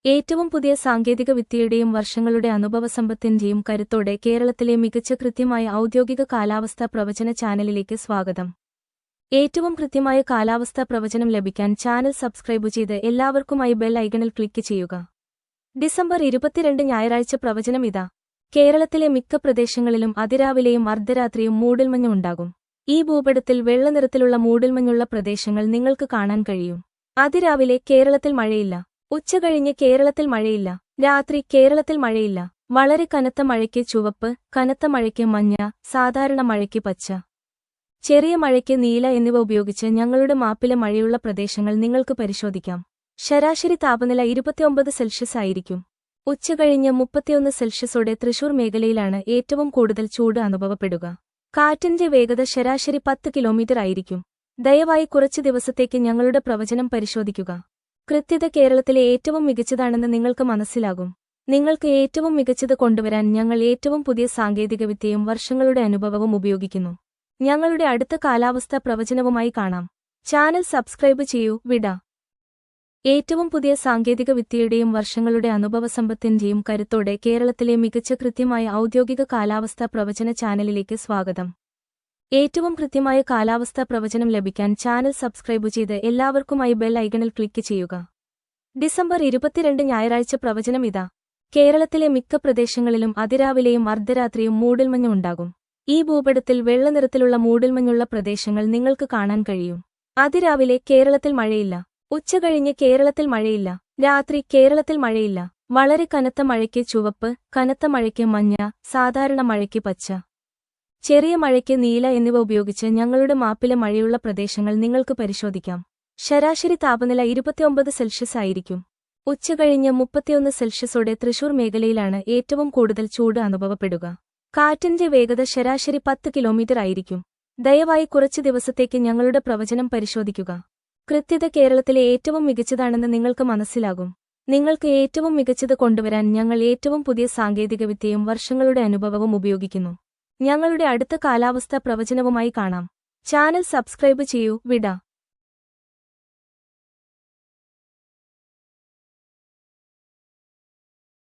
ഏറ്റവും പുതിയ സാങ്കേതിക വിദ്യയുടെയും വർഷങ്ങളുടെ അനുഭവസമ്പത്തിന്റെയും കരുത്തോടെ കേരളത്തിലെ മികച്ച കൃത്യമായ ഔദ്യോഗിക കാലാവസ്ഥാ പ്രവചന ചാനലിലേക്ക് സ്വാഗതം. ഏറ്റവും കൃത്യമായ കാലാവസ്ഥാ പ്രവചനം ലഭിക്കാൻ ചാനൽ സബ്സ്ക്രൈബ് ചെയ്ത് എല്ലാവർക്കുമായി ബെൽ ഐക്കണിൽ ക്ലിക്ക് ചെയ്യുക. ഡിസംബർ 22 ഞായറാഴ്ച പ്രവചനം ഇതാ. കേരളത്തിലെ മിക്ക പ്രദേശങ്ങളിലും അതിരാവിലെയും അർദ്ധരാത്രിയും മൂടൽമഞ്ഞ് ഉണ്ടാകും. ഈ ഭൂപടത്തിൽ വെള്ളനിറത്തിലുള്ള മൂടൽമഞ്ഞുള്ള പ്രദേശങ്ങൾ നിങ്ങൾക്ക് കാണാൻ കഴിയും. അതിരാവിലെ കേരളത്തിൽ മഴയില്ല. ഉച്ചകഴിഞ്ഞ് കേരളത്തിൽ മഴയില്ല. രാത്രി കേരളത്തിൽ മഴയില്ല. വളരെ കനത്ത മഴയ്ക്ക് ചുവപ്പ്, കനത്ത മഴയ്ക്ക് മഞ്ഞ, സാധാരണ മഴയ്ക്ക് പച്ച, ചെറിയ മഴയ്ക്ക് നീല എന്നിവ ഉപയോഗിച്ച് ഞങ്ങളുടെ മാപ്പിലെ മഴയുള്ള പ്രദേശങ്ങൾ നിങ്ങൾക്ക് പരിശോധിക്കാം. ശരാശരി താപനില 29 സെൽഷ്യസ് ആയിരിക്കും. ഉച്ചകഴിഞ്ഞ് 31 സെൽഷ്യസോടെ തൃശൂർ മേഖലയിലാണ് ഏറ്റവും കൂടുതൽ ചൂട് അനുഭവപ്പെടുക. കാറ്റിന്റെ വേഗത ശരാശരി 10 കിലോമീറ്റർ ആയിരിക്കും. ദയവായി കുറച്ച് ദിവസത്തേക്ക് ഞങ്ങളുടെ പ്രവചനം പരിശോധിക്കുക. കൃത്യത കേരളത്തിലെ ഏറ്റവും മികച്ചതാണെന്ന് നിങ്ങൾക്ക് മനസ്സിലാകും. നിങ്ങൾക്ക് ഏറ്റവും മികച്ചത് കൊണ്ടുവരാൻ ഞങ്ങൾ ഏറ്റവും പുതിയ സാങ്കേതികവിദ്യയും വർഷങ്ങളുടെ അനുഭവവും ഉപയോഗിക്കുന്നു. ഞങ്ങളുടെ അടുത്ത കാലാവസ്ഥാ പ്രവചനവുമായി കാണാം. ചാനൽ സബ്സ്ക്രൈബ് ചെയ്യൂ. വിട. ഏറ്റവും പുതിയ സാങ്കേതിക വിദ്യയുടെയും വർഷങ്ങളുടെ അനുഭവസമ്പത്തിന്റെയും കരുത്തോടെ കേരളത്തിലെ മികച്ച കൃത്യമായ ഔദ്യോഗിക കാലാവസ്ഥാ പ്രവചന ചാനലിലേക്ക് സ്വാഗതം. ഏറ്റവും കൃത്യമായ കാലാവസ്ഥാ പ്രവചനം ലഭിക്കാൻ ചാനൽ സബ്സ്ക്രൈബ് ചെയ്ത് എല്ലാവർക്കുമായി ബെൽ ഐക്കണിൽ ക്ലിക്ക് ചെയ്യുക. ഡിസംബർ 22 ഞായറാഴ്ച പ്രവചനം ഇതാ. കേരളത്തിലെ മിക്ക പ്രദേശങ്ങളിലും അതിരാവിലെയും അർദ്ധരാത്രിയും മൂടൽമഞ്ഞ് ഉണ്ടാകും. ഈ ഭൂപടത്തിൽ വെള്ളനിറത്തിലുള്ള മൂടൽമഞ്ഞുള്ള പ്രദേശങ്ങൾ നിങ്ങൾക്ക് കാണാൻ കഴിയും. അതിരാവിലെ കേരളത്തിൽ മഴയില്ല. ഉച്ചകഴിഞ്ഞ് കേരളത്തിൽ മഴയില്ല. രാത്രി കേരളത്തിൽ മഴയില്ല. വളരെ കനത്ത മഴയ്ക്ക് ചുവപ്പ്, കനത്ത മഴയ്ക്ക് മഞ്ഞ, സാധാരണ മഴയ്ക്ക് പച്ച, ചെറിയ മഴയ്ക്ക് നീല എന്നിവ ഉപയോഗിച്ച് ഞങ്ങളുടെ മാപ്പിലെ മഴയുള്ള പ്രദേശങ്ങൾ നിങ്ങൾക്ക് പരിശോധിക്കാം. ശരാശരി താപനില 29 സെൽഷ്യസ് ആയിരിക്കും. ഉച്ചകഴിഞ്ഞ് 31 സെൽഷ്യസോടെ തൃശൂർ മേഖലയിലാണ് ഏറ്റവും കൂടുതൽ ചൂട് അനുഭവപ്പെടുക. കാറ്റിന്റെ വേഗത ശരാശരി 10 കിലോമീറ്റർ ആയിരിക്കും. ദയവായി കുറച്ച് ദിവസത്തേക്ക് ഞങ്ങളുടെ പ്രവചനം പരിശോധിക്കുക. കൃത്യത കേരളത്തിലെ ഏറ്റവും മികച്ചതാണെന്ന് നിങ്ങൾക്ക് മനസ്സിലാകും. നിങ്ങൾക്ക് ഏറ്റവും മികച്ചത് കൊണ്ടുവരാൻ ഞങ്ങൾ ഏറ്റവും പുതിയ സാങ്കേതികവിദ്യയും വർഷങ്ങളുടെ അനുഭവവും ഉപയോഗിക്കുന്നു. ഞങ്ങളുടെ അടുത്ത കാലാവസ്ഥാ പ്രവചനവുമായി കാണാം. ചാനൽ സബ്സ്ക്രൈബ് ചെയ്യൂ. വിട.